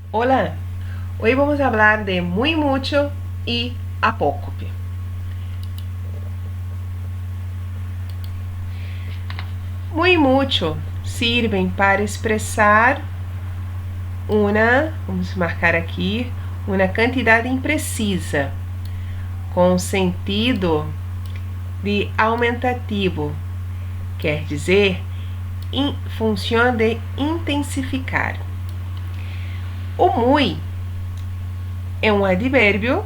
Hola, hoy vamos a hablar de muy mucho y a poco. Muy mucho sirven para expressar vamos marcar aqui, uma quantidade imprecisa, com sentido de aumentativo, quer dizer, em função de intensificar. O muy é um advérbio,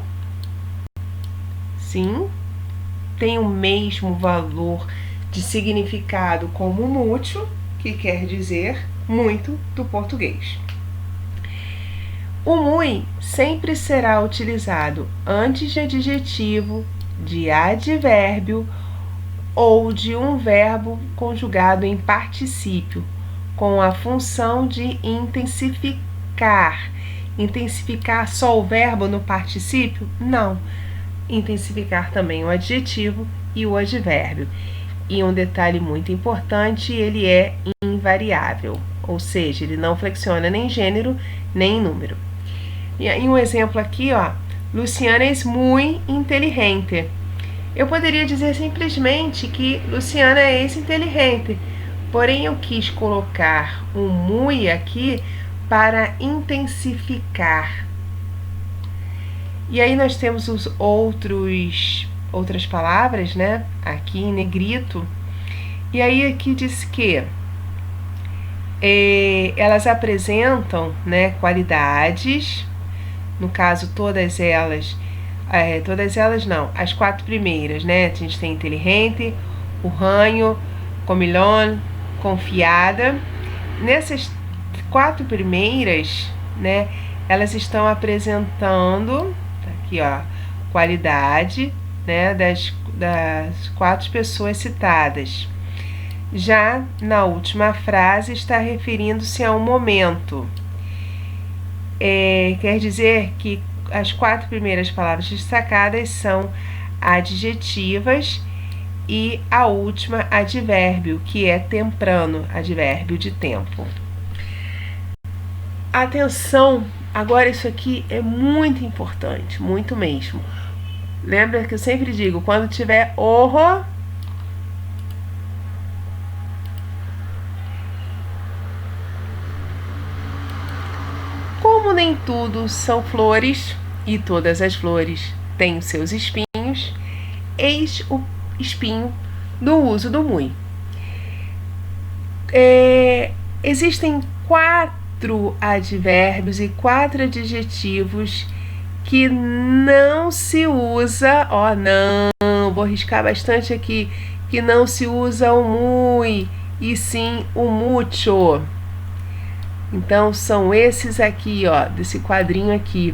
sim, tem o mesmo valor de significado como mucho, que quer dizer muito do português. O muy sempre será utilizado antes de adjetivo, de advérbio ou de um verbo conjugado em particípio, com a função de intensificar. Intensificar só o verbo no particípio? Não. Intensificar também o adjetivo e o advérbio. E um detalhe muito importante, ele é invariável, ou seja, ele não flexiona nem gênero nem número. E aí um exemplo aqui, ó, Luciana é muito inteligente. Eu poderia dizer simplesmente que Luciana é inteligente, porém eu quis colocar um muy aqui para intensificar. E aí nós temos os outras palavras, né? Aqui em negrito. E aí aqui diz que elas apresentam, né, qualidades. No caso, todas elas não, as 4 primeiras, né? A gente tem inteligente, urranho, comilón, confiada. Nessas 4 primeiras, né, elas estão apresentando, aqui ó, qualidade, né, das 4 pessoas citadas. Já na última frase está referindo-se a um momento. Quer dizer que as 4 primeiras palavras destacadas são adjetivas e a última advérbio, que é temprano, advérbio de tempo. Atenção, agora isso aqui é muito importante, muito mesmo. Lembra que eu sempre digo, quando tiver orro, como nem tudo são flores e todas as flores têm os seus espinhos, eis o espinho do uso do muy. Existem 4 advérbios e 4 adjetivos que não se usa, vou riscar bastante aqui, que não se usa o muy, e sim o mucho. Então, são esses aqui, ó, desse quadrinho aqui.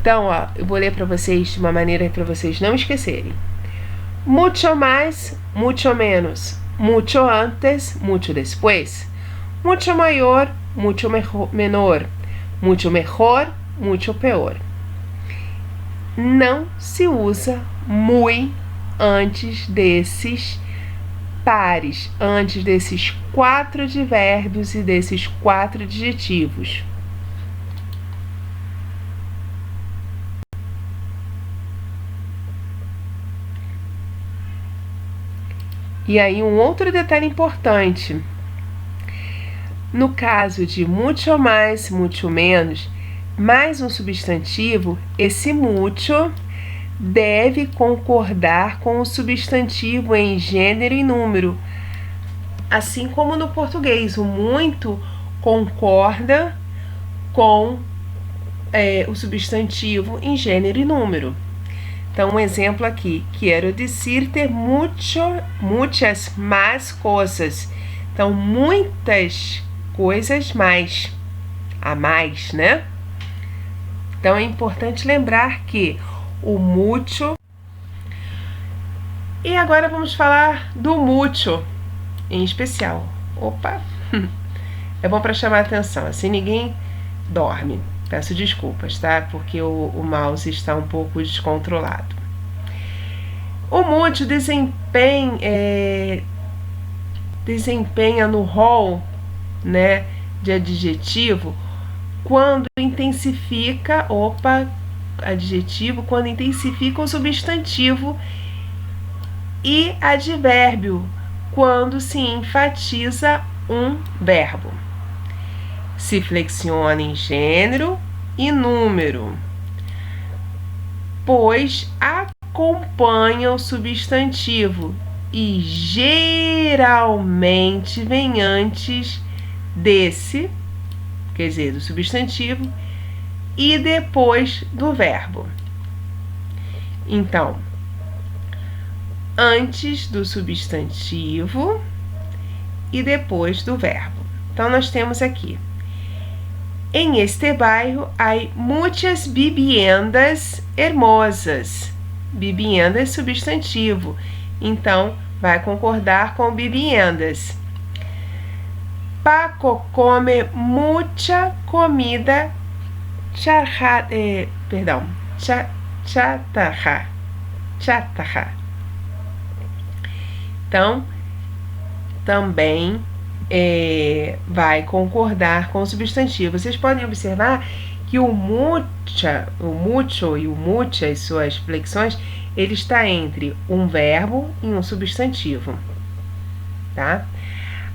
Então, ó, eu vou ler para vocês de uma maneira para vocês não esquecerem. Mucho mais, mucho menos. Mucho antes, mucho después. Mucho mayor, mucho menor. Mucho mejor, mucho peor. Não se usa muy antes desses pares, antes desses 4 advérbios e desses 4 adjetivos. E aí um outro detalhe importante. No caso de mucho mais, mucho menos, mais um substantivo, esse mucho deve concordar com o substantivo em gênero e número. Assim como no português, o muito concorda com o substantivo em gênero e número. Então, um exemplo aqui, quero decirte muchas más cosas. Então, muitas coisas mais, a mais, né? Então, é importante lembrar que o mucho. E agora vamos falar do mucho em especial. Opa! É bom para chamar a atenção, assim ninguém dorme. Peço desculpas, tá? Porque o mouse está um pouco descontrolado. O mucho desempenha no rol, né, de adjetivo quando intensifica, adjetivo, quando intensifica o substantivo, e advérbio, quando se enfatiza um verbo. Se flexiona em gênero e número, pois acompanha o substantivo e geralmente vem antes desse, quer dizer, do substantivo, e depois do verbo. Então, antes do substantivo e depois do verbo. Então, nós temos aqui: em este bairro hay muitas viviendas hermosas. Vivienda é substantivo, então vai concordar com viviendas. Paco come mucha comida chatarra. Então, também vai concordar com o substantivo. Vocês podem observar que o mucho e o mucha, as suas flexões, ele está entre um verbo e um substantivo, tá?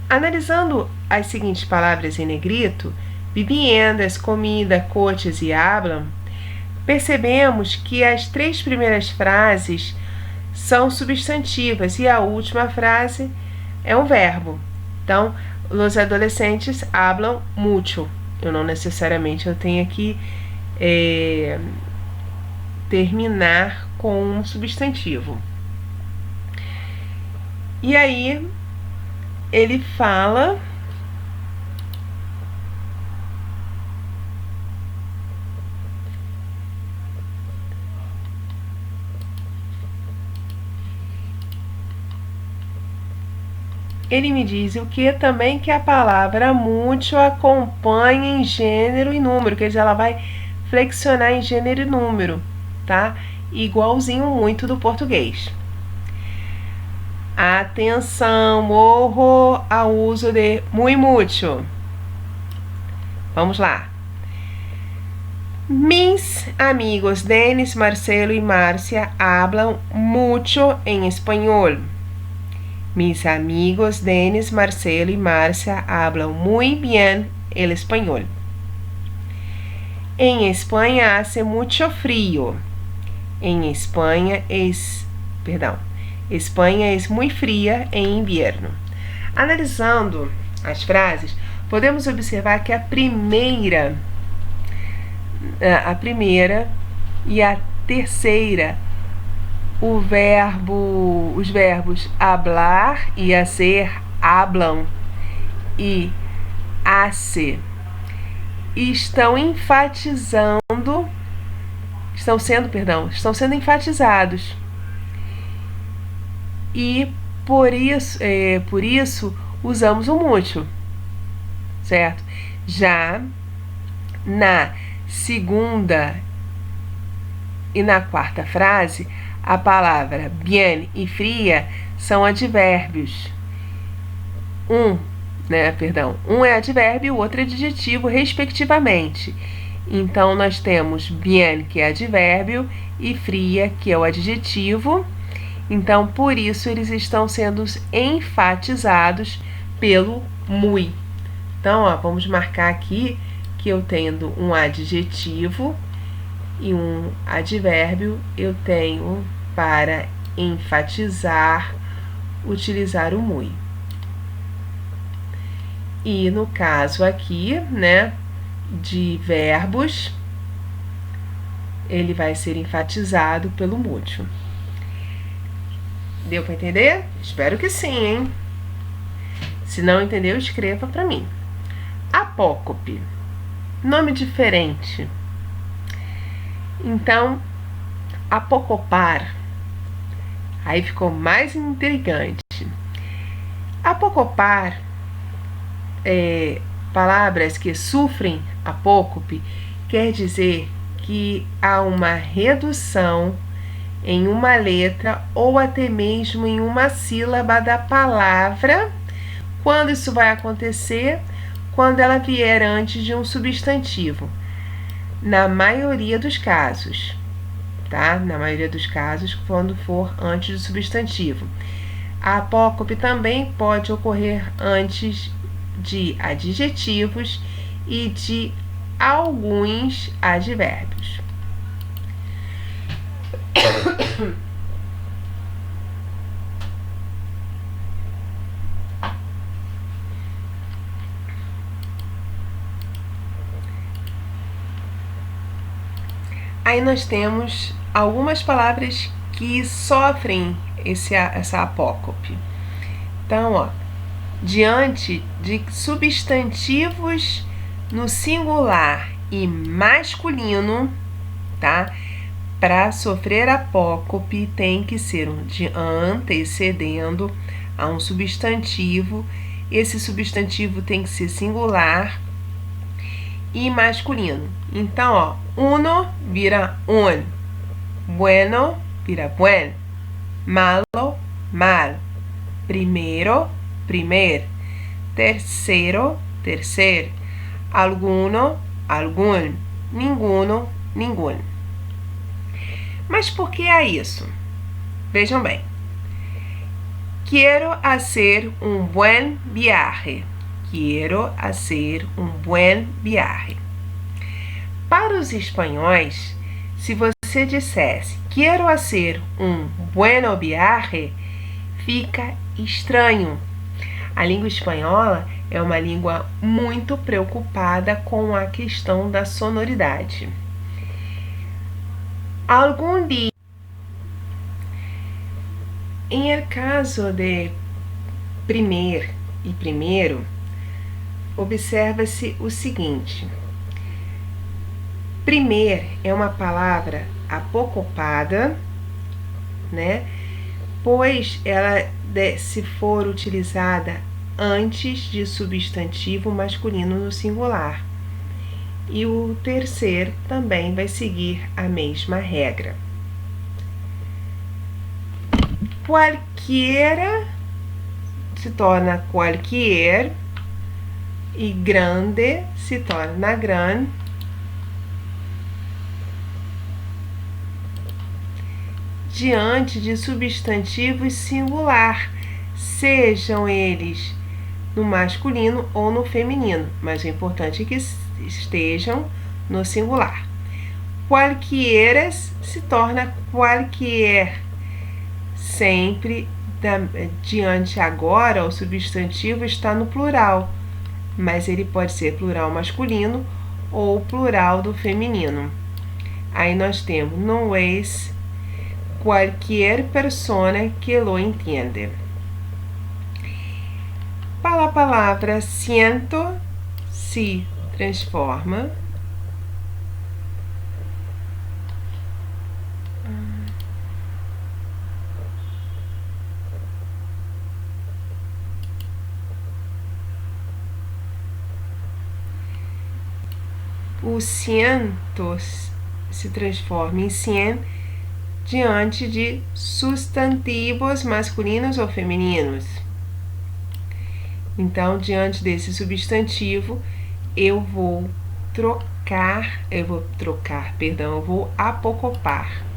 Analisando as seguintes palavras em negrito, viviendas, comida, coches e hablan, percebemos que as 3 primeiras frases são substantivas e a última frase é um verbo. Então, os adolescentes hablam mucho. Eu não necessariamente tenho que terminar com um substantivo. E aí, ele fala ele me diz o que também, que a palavra mucho acompanha em gênero e número, quer dizer, ela vai flexionar em gênero e número, tá? Igualzinho muito do português. Atenção, morro ao uso de muy mucho. Vamos lá. Mis amigos Denis, Marcelo y Marcia hablan mucho en español. Mis amigos Denis, Marcelo y Marcia hablan muy bien el español. En España hace mucho frío. Espanha es muy fría en invierno. Analisando as frases, podemos observar que a primeira e a terceira, os verbos hablar e hacer, hablam e hace, estão sendo enfatizados. E por isso usamos o mucho, certo? Já na segunda e na quarta frase, a palavra bien e fria são advérbios. Um é advérbio e o outro é adjetivo, respectivamente. Então, nós temos bien, que é advérbio, e fria, que é o adjetivo. Então, por isso, eles estão sendo enfatizados pelo muy. Então, vamos marcar aqui que eu tendo um adjetivo e um advérbio, eu tenho para enfatizar, utilizar o muy. E no caso aqui, de verbos, ele vai ser enfatizado pelo mucho. Deu para entender? Espero que sim, hein? Se não entendeu, escreva para mim. Apócope, nome diferente. Então, apocopar, aí ficou mais intrigante. Apocopar palavras que sofrem apócope quer dizer que há uma redução em uma letra ou até mesmo em uma sílaba da palavra. Quando isso vai acontecer? quando ela vier antes de um substantivo. Na maioria dos casos, tá? Na maioria dos casos, quando for antes do substantivo. A apócope também pode ocorrer antes de adjetivos e de alguns advérbios. Aí nós temos algumas palavras que sofrem essa apócope. Então, ó, diante de substantivos no singular e masculino, tá? Para sofrer apócope tem que ser um de antecedendo a um substantivo. Esse substantivo tem que ser singular e masculino. Então, ó, uno vira un, bueno vira buen, malo, mal, primero, primer, tercero, tercer, alguno, algum, ninguno, ninguém. Mas por que é isso? Vejam bem. Quiero hacer un buen viaje. Quiero hacer un buen viaje. Para os espanhóis, se você dissesse quiero hacer un bueno viaje, fica estranho. A língua espanhola é uma língua muito preocupada com a questão da sonoridade. Algum dia, em el caso de primer e primeiro, observa-se o seguinte: primer é uma palavra apocopada, né? Pois ela, se for utilizada antes de substantivo masculino no singular. E o terceiro também vai seguir a mesma regra. Cualquiera se torna cualquier e grande se torna gran. Diante de substantivos singular, sejam eles no masculino ou no feminino, mas o importante é que estejam no singular. Qualquieras se torna qualquer, sempre diante agora o substantivo está no plural, mas ele pode ser plural masculino ou plural do feminino. Aí nós temos no es cualquier persona que lo entiende. Para a palavra siento se transforma o siento se transforma em cien diante de substantivos masculinos ou femininos. Então, diante desse substantivo, eu vou apocopar.